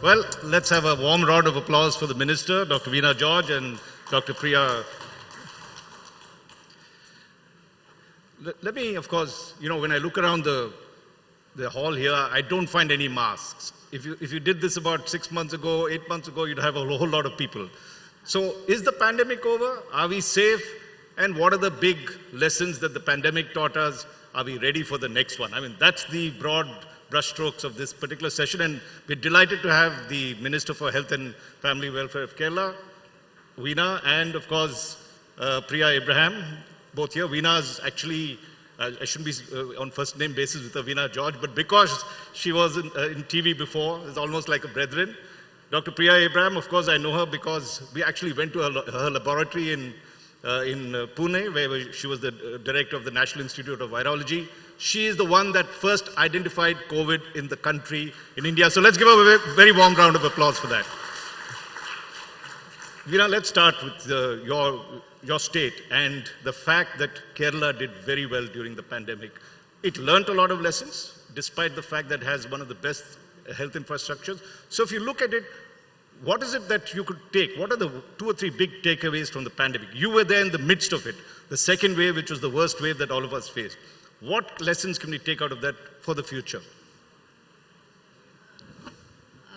Well, let's have a warm round of applause for the Minister, Dr. Veena George, and Dr. Priya. Let me, of course, when I look around the hall here, I don't find any masks. If you did this about 6 months ago, 8 months ago, you'd have a whole lot of people. So is the pandemic over? Are we safe? And what are the big lessons that the pandemic taught us? Are we ready for the next one? I mean, that's the broad brushstrokes of this particular session, and we're delighted to have the Minister for Health and Family Welfare of Kerala, Veena, and of course, Priya Abraham, both here. Veena is actually, I shouldn't be on first name basis with Veena George, but because she was in TV before, it's almost like a brethren. Dr. Priya Abraham, of course, I know her because we actually went to her laboratory in Pune, where she was the director of the National Institute of Virology. She is the one that first identified COVID in the country, in India. So let's give her a very warm round of applause for that. Veena, let's start with your state and the fact that Kerala did very well during the pandemic. It learned a lot of lessons, despite the fact that it has one of the best health infrastructures. So if you look at it, what is it that you could take? What are the 2 or 3 big takeaways from the pandemic? You were there in the midst of it, the second wave, which was the worst wave that all of us faced. What lessons can we take out of that for the future?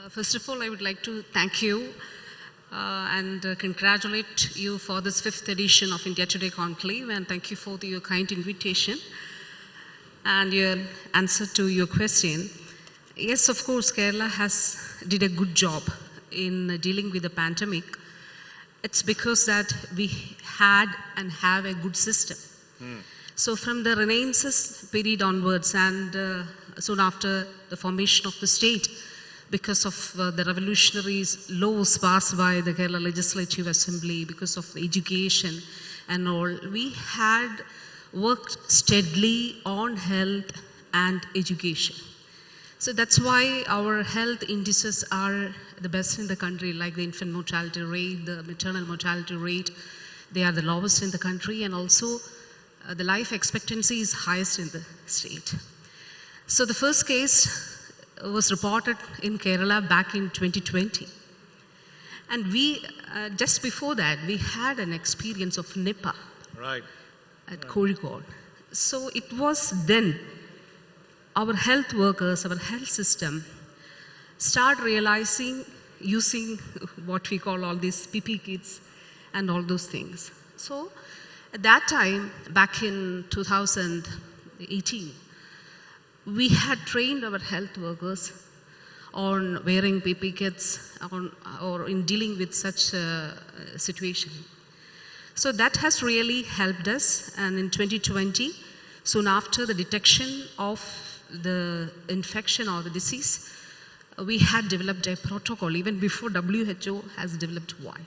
First of all, I would like to thank you and congratulate you for this 5th edition of India Today Conclave, and thank you for your kind invitation and your answer to your question. Yes, of course, Kerala did a good job in dealing with the pandemic. It's because that we had and have a good system. So from the Renaissance period onwards, and soon after the formation of the state, because of the revolutionary laws passed by the Kerala Legislative Assembly, because of education and all, we had worked steadily on health and education. So that's why our health indices are the best in the country, like the infant mortality rate, the maternal mortality rate. They are the lowest in the country, and also the life expectancy is highest in the state. So the first case was reported in Kerala back in 2020. And we, just before that, we had an experience of Nipah at Kozhikode. So it was then our health workers, our health system, start realizing, using what we call all these PP kits and all those things. So at that time, back in 2018, we had trained our health workers on wearing PP kits or in dealing with such a situation. So that has really helped us, and in 2020, soon after the detection of the infection or the disease, we had developed a protocol, even before WHO has developed one.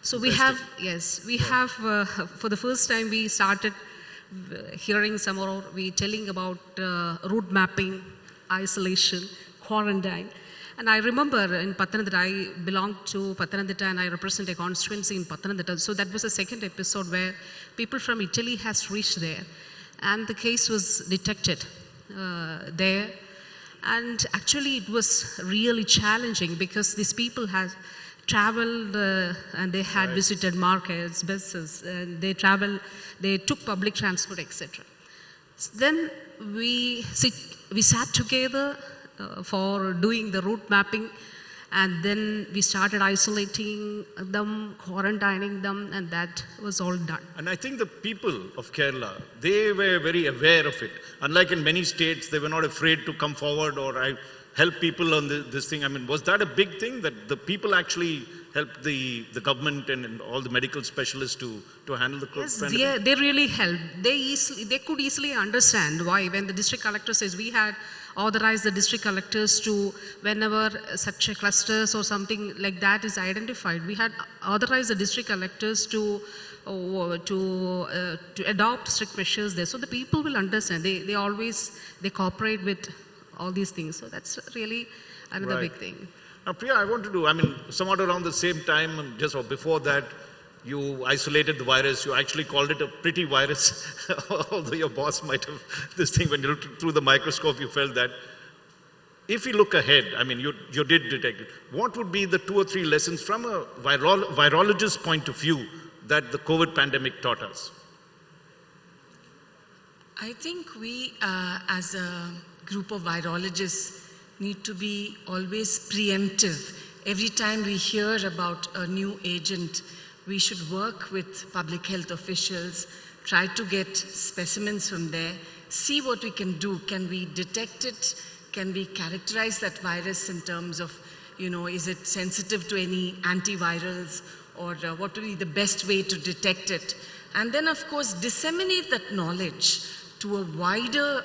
So we have, for the first time we started hearing some more, we telling about route mapping, isolation, quarantine. And I remember in Pathanamthitta, I belong to Pathanamthitta and I represent a constituency in Pathanamthitta. So that was the second episode where people from Italy has reached there, and the case was detected there. And actually it was really challenging because these people had traveled and they had visited markets, buses, and they took public transport, etc. Then we sat together for doing the route mapping, and then we started isolating them, quarantining them, and that was all done. And I think the people of Kerala, they were very aware of it. Unlike in many states, they were not afraid to come forward or help people on this thing. I mean, was that a big thing, that the people actually helped the government and all the medical specialists to handle the pandemic? Yes, they really helped. They could easily understand why, when the district collector says, we had authorized the district collectors to, whenever such a clusters or something like that is identified, we had authorized the district collectors to adopt strict measures there. So the people will understand. They cooperate with all these things. So that's really another big thing. Now, Priya, I want to do, somewhat around the same time, just or before that, you isolated the virus. You actually called it a pretty virus, although your boss might have this thing when you looked through the microscope, you felt that. if we look ahead, I mean, you did detect it, what would be the 2 or 3 lessons from a virologist's point of view that the COVID pandemic taught us? I think we, as a group of virologists, need to be always preemptive. Every time we hear about a new agent, we should work with public health officials, try to get specimens from there, see what we can do. Can we detect it? Can we characterize that virus in terms of, is it sensitive to any antivirals, or what would be the best way to detect it? And then, of course, disseminate that knowledge to a wider,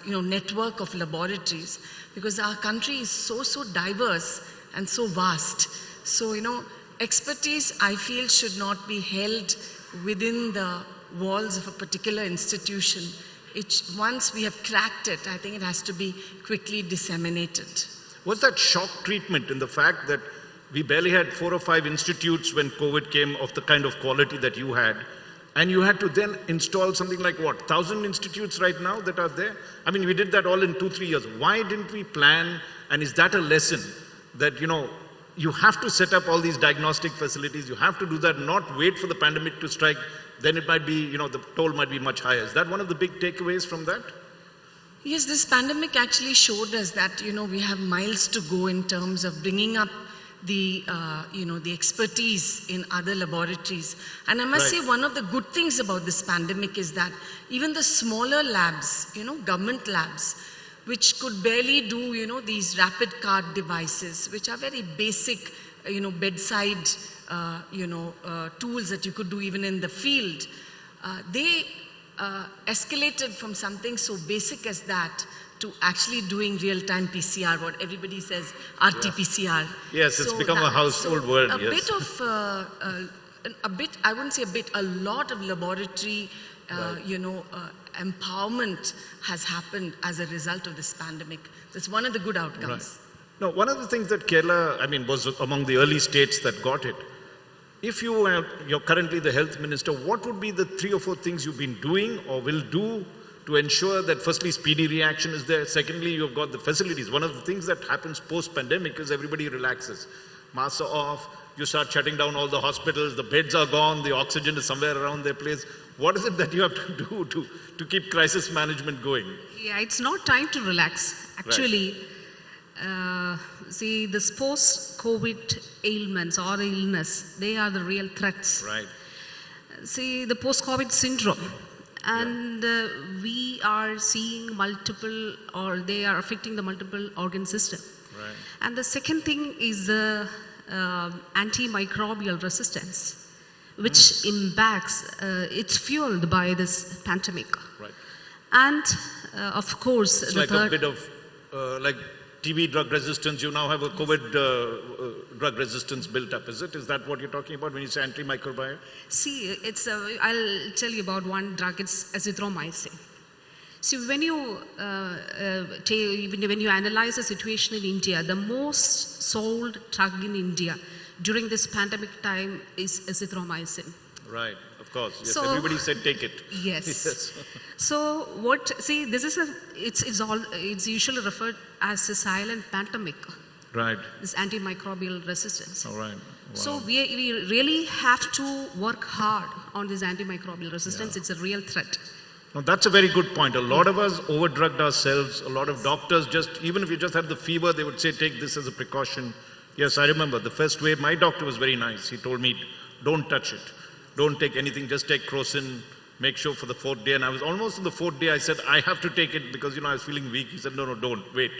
network of laboratories, because our country is so diverse and so vast. So, expertise, I feel, should not be held within the walls of a particular institution. Once we have cracked it, I think it has to be quickly disseminated. Was that shock treatment in the fact that we barely had 4 or 5 institutes when COVID came of the kind of quality that you had, and you had to then install something like 1,000 institutes right now that are there? I mean, we did that all in 2-3 years. Why didn't we plan? And is that a lesson that, you have to set up all these diagnostic facilities, you have to do that, not wait for the pandemic to strike, then it might be, the toll might be much higher. Is that one of the big takeaways from that? Yes, this pandemic actually showed us that, we have miles to go in terms of bringing up the expertise in other laboratories. And I must say, one of the good things about this pandemic is that even the smaller labs, government labs, which could barely do, these rapid card devices, which are very basic, bedside, tools that you could do even in the field, they escalated from something so basic as that to actually doing real-time PCR, what everybody says, RT-PCR. Yes, it's become a household word, a bit of, I wouldn't say a bit, a lot of laboratory, empowerment has happened as a result of this pandemic. That's one of the good outcomes. Right. Now, one of the things that Kerala, was among the early states that got it. If you're currently the health minister, what would be the 3 or 4 things you've been doing or will do to ensure that firstly, speedy reaction is there. Secondly, you've got the facilities. One of the things that happens post-pandemic is everybody relaxes. Masks are off, you start shutting down all the hospitals, the beds are gone, the oxygen is somewhere around their place. What is it that you have to do to keep crisis management going? Yeah, it's not time to relax. Actually, see, this post-COVID ailments or illness, they are the real threats. Right. See, the post-COVID syndrome. And we are seeing multiple, or they are affecting the multiple organ system. Right. And the second thing is the antimicrobial resistance, which impacts, it's fueled by this pandemic. Right. And of course, it's the like a bit of like TB drug resistance. You now have a COVID drug resistance built up, is it? Is that what you're talking about when you say antimicrobial? See, it's I'll tell you about one drug. It's azithromycin. See, when you analyze the situation in India, the most sold drug in India during this pandemic time is azithromycin. Right, of course. Yes, So- everybody said take it. Yes. Yes. So this is it's usually referred as a silent pandemic, Right. this antimicrobial resistance. All right. Wow. So we really have to work hard on this antimicrobial resistance. Yeah. It's a real threat. No, that's a very good point. A lot of us overdrugged ourselves. A lot of doctors even if you just had the fever, they would say, take this as a precaution. Yes, I remember the first wave, my doctor was very nice. He told me, don't touch it. Don't take anything, just take Crocin, make sure for the 4th day. And I was almost on the 4th day, I said, I have to take it because, I was feeling weak. He said, no, don't, wait.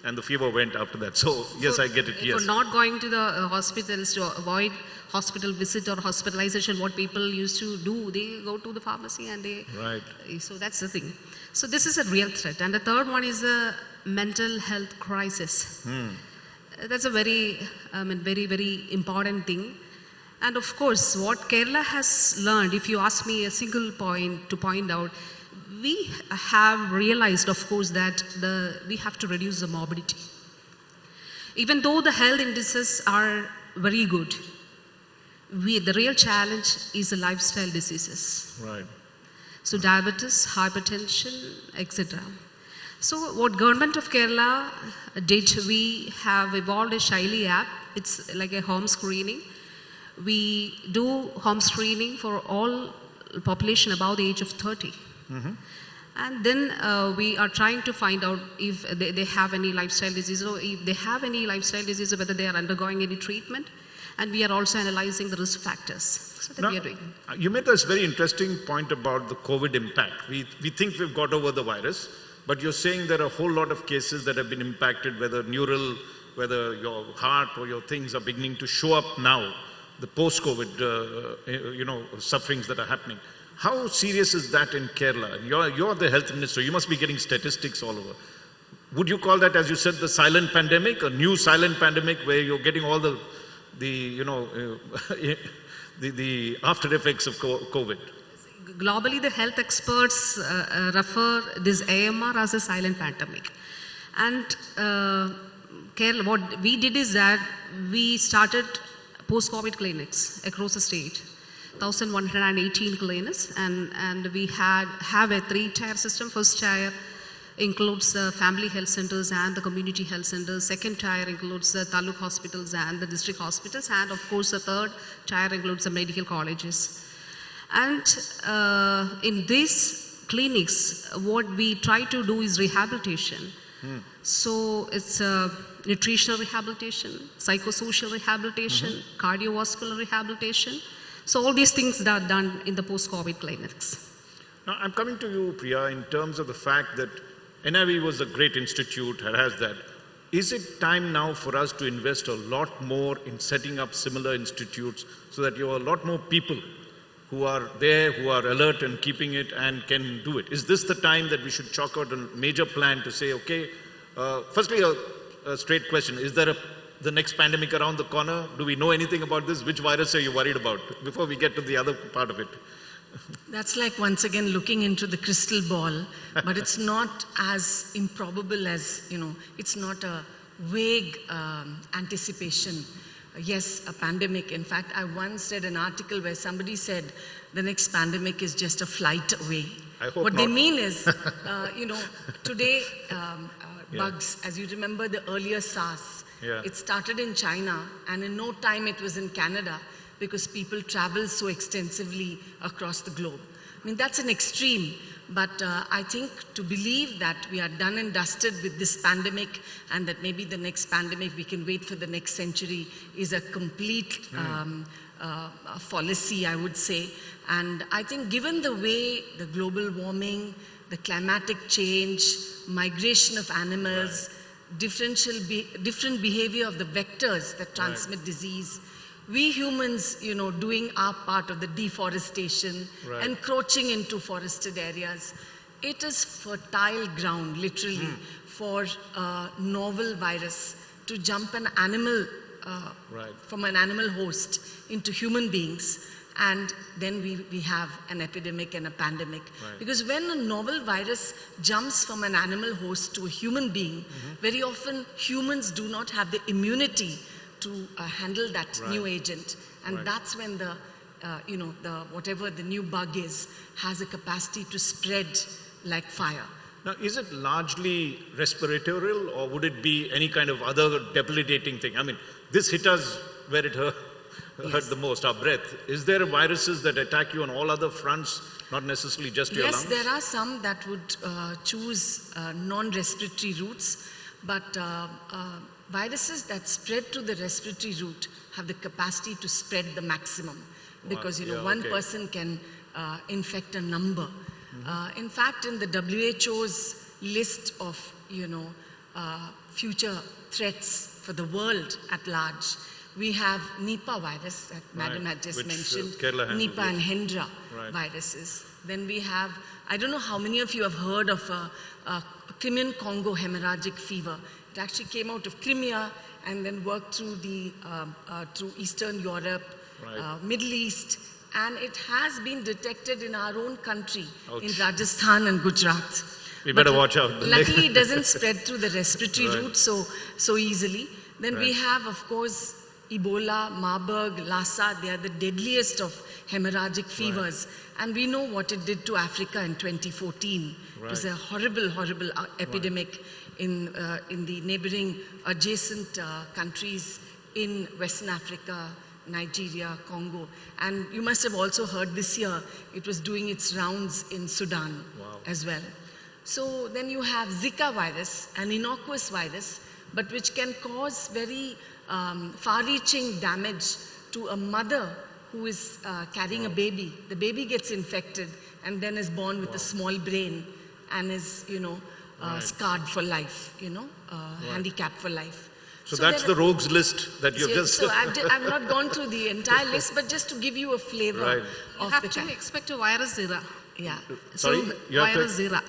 And the fever went after that. So, yes, I get it, yes. For not going to the hospitals to avoid hospital visit or hospitalization, what people used to do, they go to the pharmacy and they... Right. So that's the thing. So this is a real threat. And the third one is a mental health crisis. That's a very, very, very important thing. And of course, what Kerala has learned, if you ask me a single point to point out, we have realized, of course, that we have to reduce the morbidity. Even though the health indices are very good, the real challenge is the lifestyle diseases. Right. So diabetes, hypertension, etc. So what Government of Kerala did, we have evolved a Shaili app. It's like a home screening. We do home screening for all population above the age of 30. And then we are trying to find out if they have any lifestyle disease, or if they have any lifestyle disease, whether they are undergoing any treatment. And we are also analyzing the risk factors. So that Now, we are doing. you made this very interesting point about the COVID impact. We think we've got over the virus, but you're saying there are a whole lot of cases that have been impacted, whether neural, whether your heart or your things are beginning to show up now, the post-COVID, sufferings that are happening. How serious is that in Kerala? And you're the health minister. You must be getting statistics all over. Would you call that, as you said, the silent pandemic, a new silent pandemic, where you're getting all the after effects of COVID? Globally, the health experts refer this AMR as a silent pandemic. And Kerala, what we did is that we started post-COVID clinics across the state. 1,118 clinics, and we have a 3-tier system. First tier includes family health centers and the community health centers. Second tier includes the taluk hospitals and the district hospitals, and of course the third tier includes the medical colleges. And in these clinics, what we try to do is rehabilitation. So it's nutritional rehabilitation, psychosocial rehabilitation, cardiovascular rehabilitation. So all these things are done in the post-COVID clinics. Now, I'm coming to you, Priya, in terms of the fact that NIV was a great institute, has that. Is it time now for us to invest a lot more in setting up similar institutes so that you have a lot more people who are there, who are alert and keeping it and can do it? Is this the time that we should chalk out a major plan to say, okay, firstly, a straight question, is there the next pandemic around the corner? Do we know anything about this? Which virus are you worried about? Before we get to the other part of it. That's like, once again, looking into the crystal ball, but it's not as improbable as, it's not a vague anticipation. Yes, a pandemic. In fact, I once read an article where somebody said the next pandemic is just a flight away. I hope what not. they mean is, today, bugs, as you remember the earlier SARS, it started in China, and in no time it was in Canada, because people travel so extensively across the globe. I mean, that's an extreme, but I think to believe that we are done and dusted with this pandemic, and that maybe the next pandemic we can wait for the next century, is a complete fallacy, I would say. And I think given the way the global warming, the climatic change, migration of animals, different behavior of the vectors that transmit disease, we humans, doing our part of the deforestation, encroaching into forested areas, it is fertile ground, literally, for a novel virus to jump an animal, from an animal host into human beings. And then we have an epidemic and a pandemic. Because when a novel virus jumps from an animal host to a human being, very often humans do not have the immunity to handle that new agent. And that's when the whatever the new bug is, has a capacity to spread like fire. Now, is it largely respiratory, or would it be any kind of other debilitating thing? I mean, this hit us where it hurt the most, our breath. Is there viruses that attack you on all other fronts, not necessarily just your lungs? Yes, there are some that would choose non-respiratory routes, but viruses that spread to the respiratory route have the capacity to spread the maximum, because one person can infect a number. In fact, in the WHO's list of future threats for the world at large, we have Nipah virus that Madam had just mentioned, Nipah and Hendra viruses. Then we have, I don't know how many of you have heard of Crimean Congo hemorrhagic fever. It actually came out of Crimea and then worked through through Eastern Europe, Middle East, and it has been detected in our own country, in Rajasthan and Gujarat. We better watch out. Luckily, it doesn't spread through the respiratory route so easily. Then we have, of course, Ebola, Marburg, Lassa, they are the deadliest of hemorrhagic fevers. And we know what it did to Africa in 2014. It was a horrible, horrible epidemic in the neighboring adjacent countries in Western Africa, Nigeria, Congo. And you must have also heard this year, it was doing its rounds in Sudan as well. So then you have Zika virus, an innocuous virus, but which can cause very far-reaching damage to a mother who is carrying a baby. The baby gets infected and then is born with a small brain and is, scarred for life, handicapped for life. So that's the rogues list that you've just... So I've not gone through the entire list, but just to give you a flavor of you have to expect a virus zero. Yeah. Sorry? So virus zero.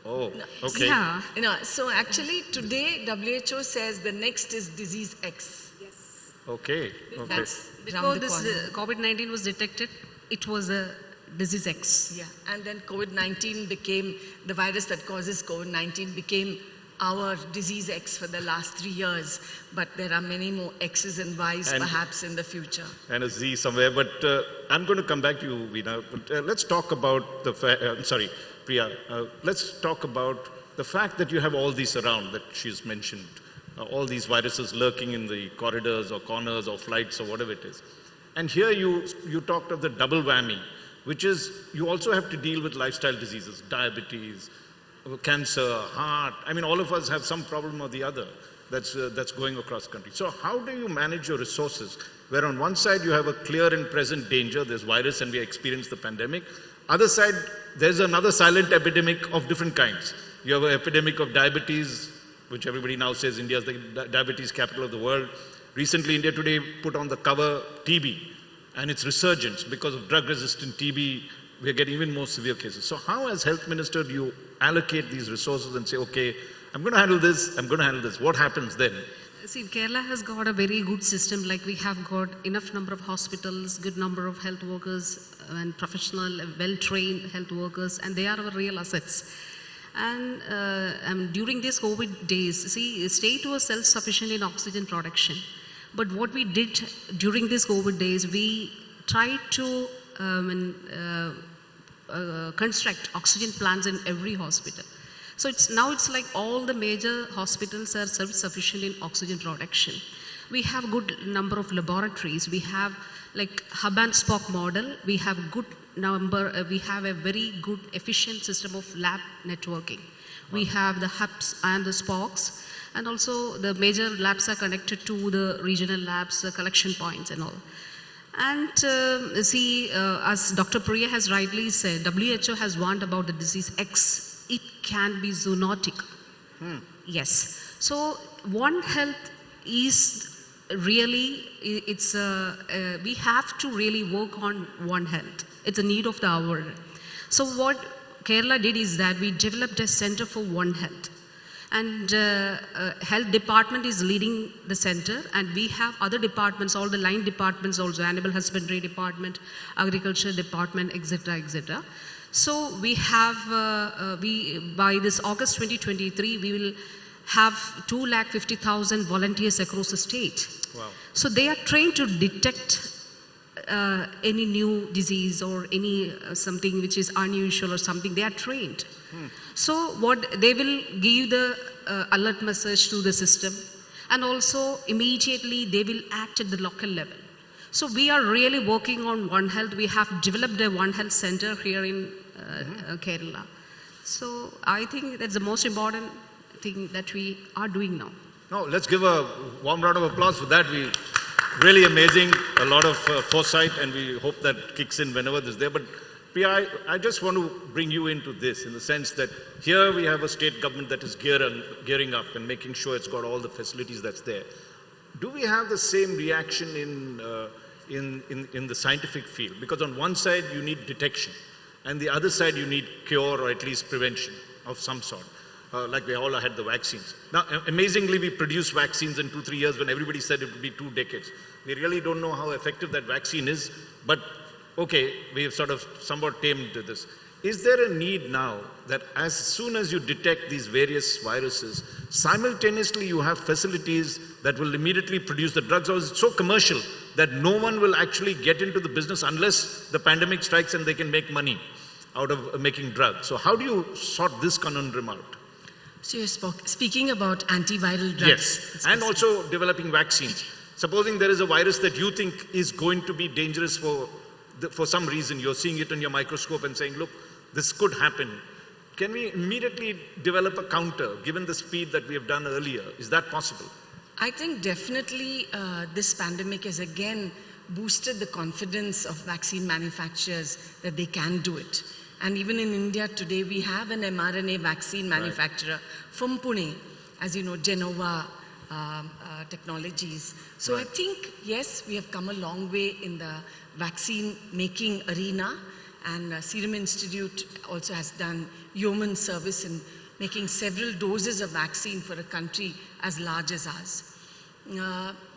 Oh, okay. Yeah. So actually today WHO says the next is disease X. Yes. Okay. That's Before this COVID-19 was detected, it was a disease X. Yeah, and then COVID-19 became, the virus that causes COVID-19 became our disease X for the last 3 years, but there are many more X's and Y's perhaps in the future. And a Z somewhere, but I'm going to come back to you, Veena. But let's talk about the Priya, let's talk about the fact that you have all these around that she's mentioned, all these viruses lurking in the corridors or corners or flights or whatever it is. And here you talked of the double whammy, which is you also have to deal with lifestyle diseases, diabetes, cancer, heart. I mean, all of us have some problem or the other that's going across the country. So how do you manage your resources where on one side you have a clear and present danger, there's virus and we experience the pandemic. Other side, there's another silent epidemic of different kinds. You have an epidemic of diabetes, which everybody now says India is the diabetes capital of the world. Recently, India Today put on the cover TB and its resurgence because of drug-resistant TB. We're getting even more severe cases. So how, as health minister, do you allocate these resources and say, okay, I'm going to handle this, I'm going to handle this. What happens then? See, Kerala has got a very good system, like we have got enough number of hospitals, good number of health workers and well-trained health workers, and they are our real assets. And during these COVID days, see, state was self-sufficient in oxygen production. But what we did during these COVID days, we tried to construct oxygen plants in every hospital. So now it's like all the major hospitals are self-sufficient in oxygen production. We have good number of laboratories. We have like hub and spoke model. We have good number. We have a very good efficient system of lab networking. We have the hubs and the spokes, and also the major labs are connected to the regional labs, the collection points and all. And as Dr. Priya has rightly said, WHO has warned about the disease X. It can be zoonotic. Yes. So One Health is really, we have to really work on One Health. It's a need of the hour. So what Kerala did is that we developed a center for One Health. And health department is leading the center, and we have other departments, all the line departments also, animal husbandry department, agriculture department, etc., etc. So we have, by this August 2023, we will have 250,000 volunteers across the state. Wow. So they are trained to detect any new disease or any something which is unusual or something. They are trained. So what they will give the alert message to the system, and also immediately they will act at the local level. So we are really working on One Health. We have developed a One Health center here in Kerala. So I think that's the most important thing that we are doing now. No, let's give a warm round of applause for that. Really amazing, a lot of foresight, and we hope that kicks in whenever this is there. But Priya, I just want to bring you into this in the sense that here we have a state government that is gearing up and making sure it's got all the facilities that's there. Do we have the same reaction in the scientific field? Because on one side you need detection, and the other side you need cure or at least prevention of some sort. Like we all had the vaccines. Now, amazingly, we produce vaccines in 2-3 years when everybody said it would be 2 decades. We really don't know how effective that vaccine is, but okay, we have sort of somewhat tamed this. is there a need now that as soon as you detect these various viruses, simultaneously you have facilities that will immediately produce the drugs, or is it so commercial that no one will actually get into the business unless the pandemic strikes and they can make money out of making drugs? So how do you sort this conundrum out? So you're speaking about antiviral drugs. Yes, and also developing vaccines. Supposing there is a virus that you think is going to be dangerous for some reason, you're seeing it in your microscope and saying, look, this could happen. Can we immediately develop a counter, given the speed that we have done earlier? Is that possible? I think definitely this pandemic has again boosted the confidence of vaccine manufacturers that they can do it. And even in India today, we have an mRNA vaccine manufacturer from Pune, as you know, Genova Technologies. So I think, yes, we have come a long way in the vaccine making arena, and Serum Institute also has done yeoman service in making several doses of vaccine for a country as large as ours.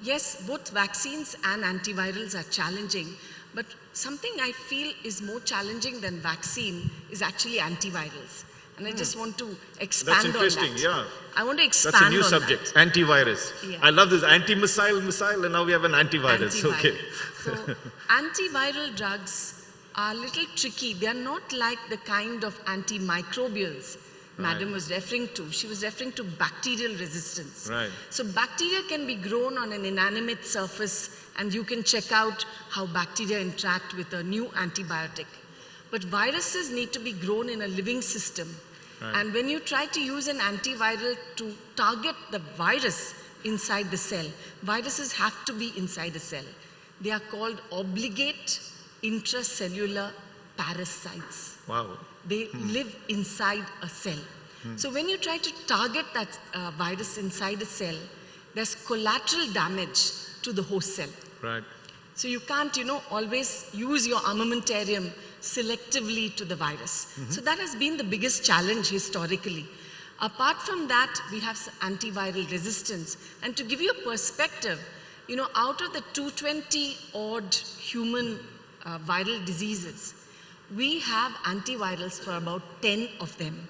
Yes, both vaccines and antivirals are challenging, but something I feel is more challenging than vaccine is actually antivirals. And I just want to expand on that. That's interesting, yeah. I want to expand on that. That's a new on subject, antivirus. Yeah. I love this, missile, and now we have an antivirus. Okay. So antiviral drugs are a little tricky. They are not like the kind of antimicrobials Madam was referring to. She was referring to bacterial resistance. Right. So bacteria can be grown on an inanimate surface, and you can check out how bacteria interact with a new antibiotic. But viruses need to be grown in a living system. Right. And when you try to use an antiviral to target the virus inside the cell, viruses have to be inside a cell. They are called obligate intracellular parasites. Wow. They live inside a cell. So when you try to target that virus inside a cell, there's collateral damage to the host cell. Right. So you can't, always use your armamentarium selectively to the virus. So that has been the biggest challenge historically. Apart from that, we have antiviral resistance. And to give you a perspective, out of the 220 odd human viral diseases, we have antivirals for about 10 of them.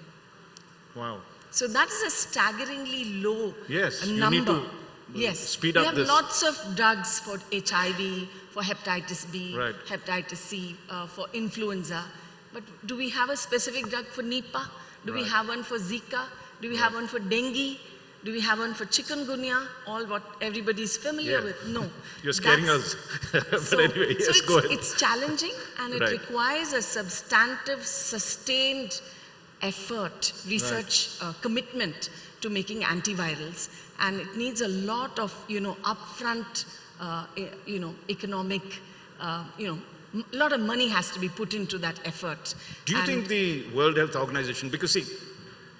Wow. So that is a staggeringly low number. You need to speed up this. We have lots of drugs for HIV, for hepatitis B, right. hepatitis C, for influenza. But do we have a specific drug for Nipah? Do we have one for Zika? Do we have one for dengue? Do we have one for chikungunya? All what everybody's familiar with? No. You're scaring us. But anyway, yes, go ahead. It's challenging, and it requires a substantive, sustained effort, research commitment to making antivirals. And it needs a lot of, upfront, economic, a lot of money has to be put into that effort. Do you think the World Health Organization, because see,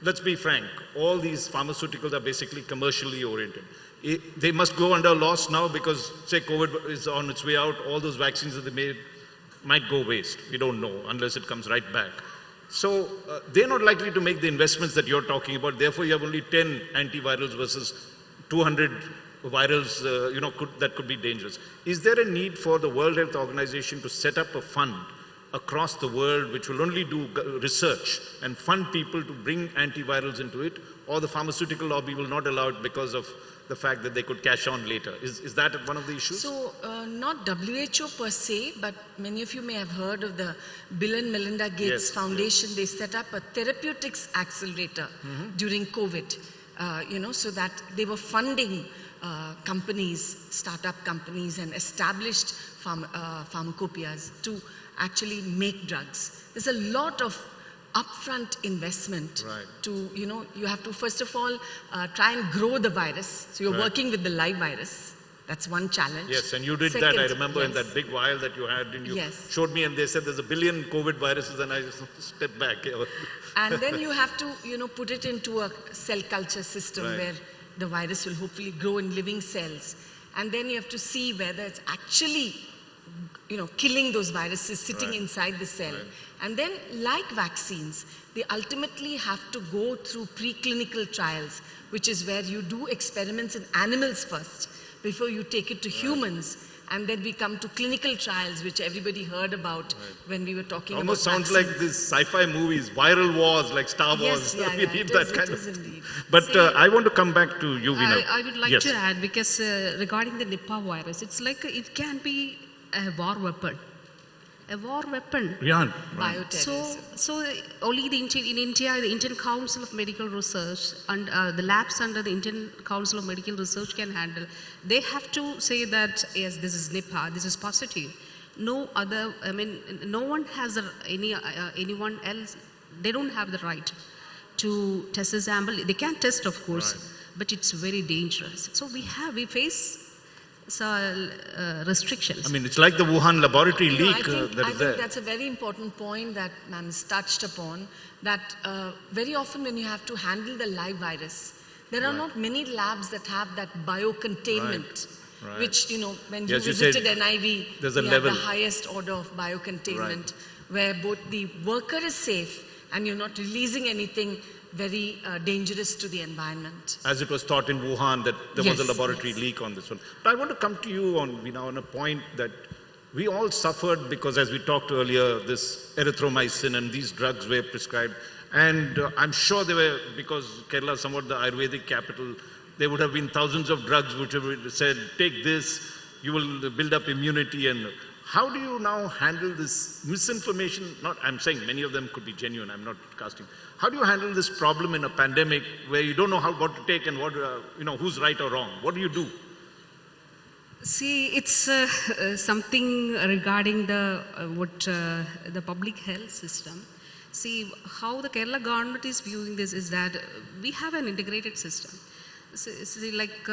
let's be frank, all these pharmaceuticals are basically commercially oriented. They must go under loss now because, say, COVID is on its way out, all those vaccines that they made might go waste. We don't know unless it comes right back. So they're not likely to make the investments that you're talking about. Therefore, you have only 10 antivirals versus 200 virals that could be dangerous. Is there a need for the World Health Organization to set up a fund across the world which will only do research and fund people to bring antivirals into it, or the pharmaceutical lobby will not allow it because of the fact that they could cash on later? Is that one of the issues? So, not WHO per se, but many of you may have heard of the Bill and Melinda Gates Foundation. They set up a therapeutics accelerator during COVID, so that they were funding companies, startup companies, and established pharmacopoeias to actually make drugs. There's a lot of upfront investment to, you have to first of all try and grow the virus. So you're working with the live virus. That's one challenge. Yes, and you did that, I remember, in that big vial that you had, and you showed me, and they said there's 1 billion COVID viruses, and I just stepped back. And then you have to, put it into a cell culture system where the virus will hopefully grow in living cells. And then you have to see whether it's actually killing those viruses sitting inside the cell. And then, like vaccines, they ultimately have to go through preclinical trials, which is where you do experiments in animals first, before you take it to humans, And then we come to clinical trials, which everybody heard about when we were talking Almost about sounds vaccines. like these sci-fi movies, viral wars like Star Wars. Yes, yeah, We yeah, need it that is, kind it of is indeed. But See, I want to come back to you, Veena. I would like Yes. to add, because regarding the Nipah virus, it's like it can be a war weapon. A war weapon. Yeah, Bioterrorism. So only in India, the Indian Council of Medical Research and the labs under the Indian Council of Medical Research can handle. They have to say that, yes, this is Nipah, this is positive. No other, I mean, no one has anyone else, they don't have the right to test a sample. They can test, of course, but it's very dangerous. So we face restrictions. I mean, it's like the Wuhan laboratory No, leak I think there. that's a very important point that ma'am has touched upon, that very often when you have to handle the live virus, there are not many labs that have that biocontainment, Right. which, you know, when you Yes, you said visited NIV, there's a we level. have the highest order of biocontainment, where both the worker is safe and you're not releasing anything very dangerous to the environment. As it was taught in Wuhan, that there was a Yes, laboratory yes. leak on this one. But I want to come to you on a point that we all suffered because, as we talked earlier, this erythromycin and these drugs were prescribed. And I'm sure they were, because Kerala is somewhat the Ayurvedic capital, there would have been thousands of drugs which have said, take this, you will build up immunity. And how do you now handle this misinformation? I'm saying many of them could be genuine, I'm not casting. How do you handle this problem in a pandemic where you don't know what to take and who's right or wrong? What do you do? See, it's something regarding the public health system. See, how the Kerala government is viewing this is that we have an integrated system. See, like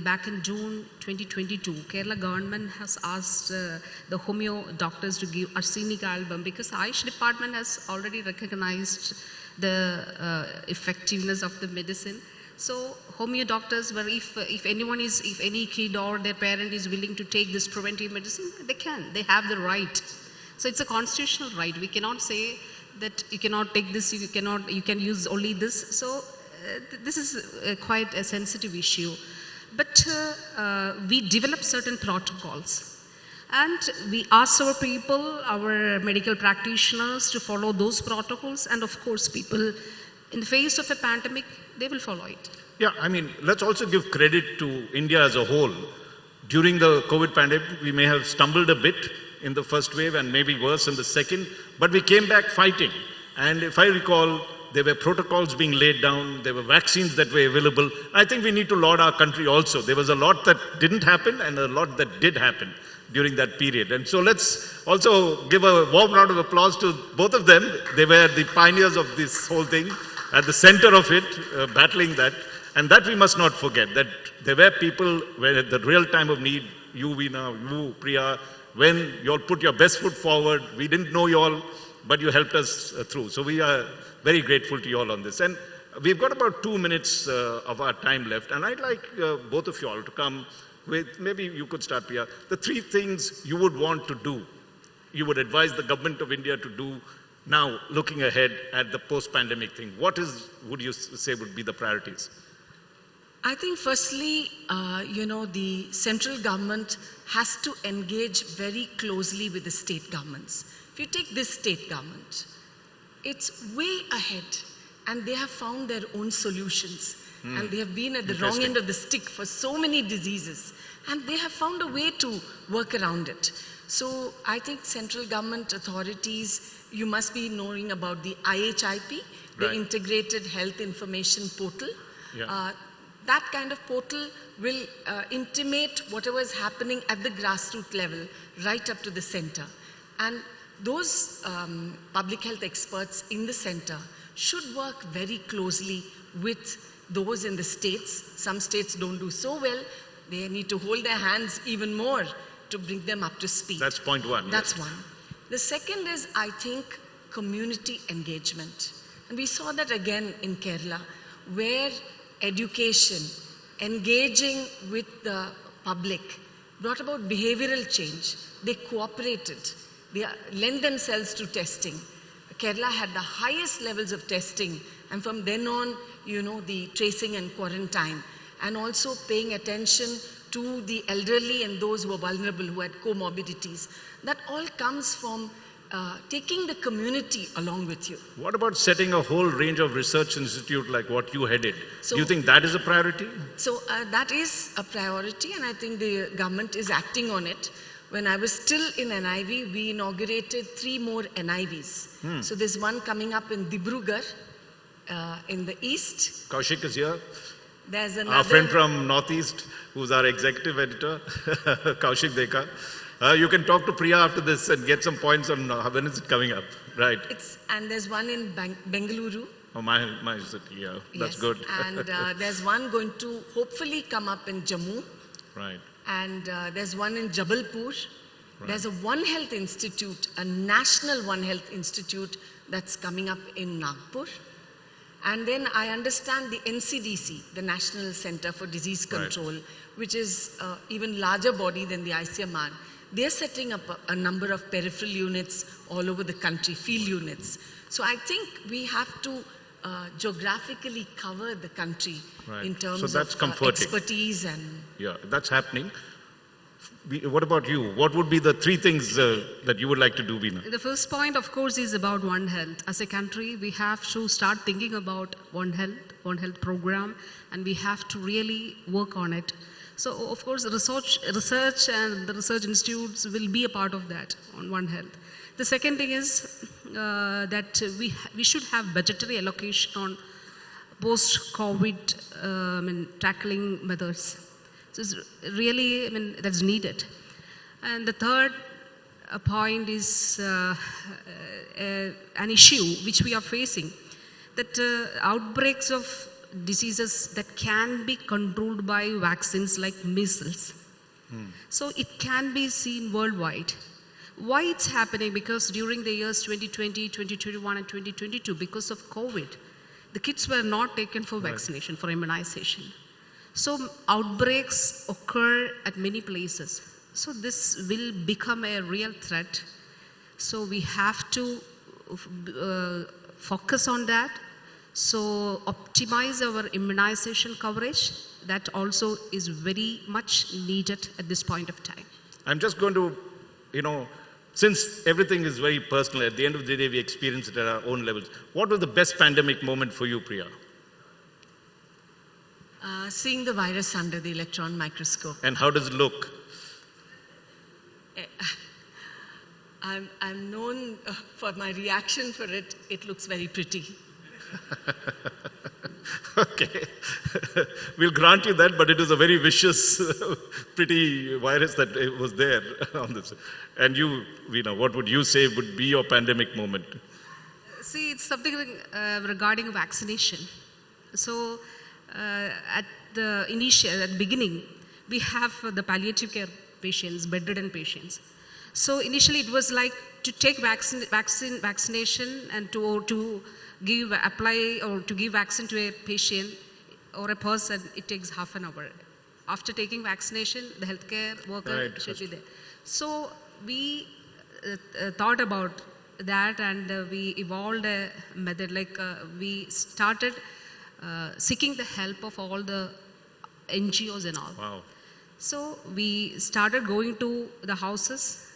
back in June 2022, Kerala government has asked the homeo doctors to give arsenic album, because Ayush department has already recognized the effectiveness of the medicine. So homeo doctors, were if any kid or their parent is willing to take this preventive medicine, they have the right. So it's a constitutional right. We cannot say that you cannot take this, you can use only this. So this is quite a sensitive issue. But we develop certain protocols. And we ask our people, our medical practitioners, to follow those protocols. And of course, people in the face of a pandemic, they will follow it. Yeah, I mean, let's also give credit to India as a whole. During the COVID pandemic, we may have stumbled a bit in the first wave and maybe worse in the second, but we came back fighting. And if I recall, there were protocols being laid down, there were vaccines that were available. I think we need to laud our country also. There was a lot that didn't happen and a lot that did happen during that period. And so let's also give a warm round of applause to both of them. They were the pioneers of this whole thing, at the center of it, battling that. And that we must not forget, that there were people where at the real time of need, you Veena, you Priya, when you all put your best foot forward, we didn't know you all, but you helped us through. So we are very grateful to you all on this. And we've got about 2 minutes of our time left. And I'd like both of you all to come with, maybe you could start, Priya, the 3 things you would want to do, you would advise the government of India to do now, looking ahead at the post-pandemic thing. What would you say would be the priorities? I think firstly, the central government has to engage very closely with the state governments. If you take this state government, it's way ahead and they have found their own solutions and they have been at the wrong end of the stick for so many diseases and they have found a way to work around it. So I think central government authorities, you must be knowing about the IHIP, the Integrated Health Information Portal. Yeah. That kind of portal will intimate whatever is happening at the grassroots level, right up to the center. And those public health experts in the center should work very closely with those in the states. Some states don't do so well. They need to hold their hands even more to bring them up to speed. That's point 1. That's one. The second is, I think, community engagement. And we saw that again in Kerala, where education, engaging with the public, brought about behavioral change. They cooperated. They lent themselves to testing. Kerala had the highest levels of testing, and from then on, the tracing and quarantine, and also paying attention to the elderly and those who were vulnerable, who had comorbidities. That all comes from taking the community along with you. What about setting a whole range of research institute like what you headed? So- Do you think that is a priority? So that is a priority, and I think the government is acting on it. When I was still in NIV, we inaugurated 3 more NIVs. So there's one coming up in Dibrugarh, in the east. Kaushik is here. There's another. Our friend from Northeast, who's our executive editor, Kaushik Deka. You can talk to Priya after this and get some points on when is it coming up. Right. And there's one in Bengaluru. Oh, my city, yeah. That's Yes. good. And there's one going to hopefully come up in Jammu. Right. And there's one in Jabalpur. There's a One Health Institute, a national One Health Institute that's coming up in Nagpur. And then I understand the NCDC, the National Center for Disease Control, which is even larger body than the ICMR. They're setting up a number of peripheral units all over the country, field units. So I think we have to geographically cover the country in terms So that's of comforting. expertise and... Yeah, that's happening. What about you? What would be the 3 things that you would like to do, Veena? The first point, of course, is about One Health. As a country, we have to start thinking about One Health program, and we have to really work on it. So, of course, research and the research institutes will be a part of that on One Health. The second thing is that we should have budgetary allocation on post-COVID tackling methods. So it's really, that's needed. And the third point is an issue which we are facing, that outbreaks of diseases that can be controlled by vaccines like measles. So it can be seen worldwide. Why it's happening? Because during the years 2020, 2021 and 2022, because of COVID, the kids were not taken for vaccination, for immunization. So outbreaks occur at many places. So this will become a real threat. So we have to focus on that. So optimize our immunization coverage. That also is very much needed at this point of time. I'm just going to, since everything is very personal, at the end of the day, we experience it at our own levels. What was the best pandemic moment for you, Priya? Seeing the virus under the electron microscope. And how does it look? I'm known for my reaction for it. It looks very pretty. Okay. We'll grant you that, but it is a very vicious, pretty virus that was there on this. And you, Veena, what would you say would be your pandemic moment? See, it's something regarding vaccination. So at the beginning, we have the palliative care patients, bedridden patients. So initially it was like to take vaccination and to give vaccine to a patient or a person, it takes half an hour. After taking vaccination, the healthcare worker should be there. So we thought about that, and we evolved a method, like we started seeking the help of all the NGOs and all. Wow. So we started going to the houses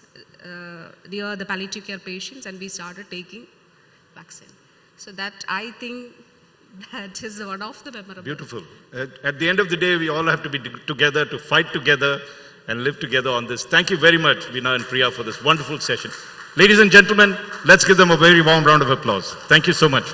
near the palliative care patients, and we started taking vaccine. So that, I think, that is one of the memorable. Beautiful. At the end of the day, we all have to be together, to fight together and live together on this. Thank you very much, Veena and Priya, for this wonderful session. Ladies and gentlemen, let's give them a very warm round of applause. Thank you so much.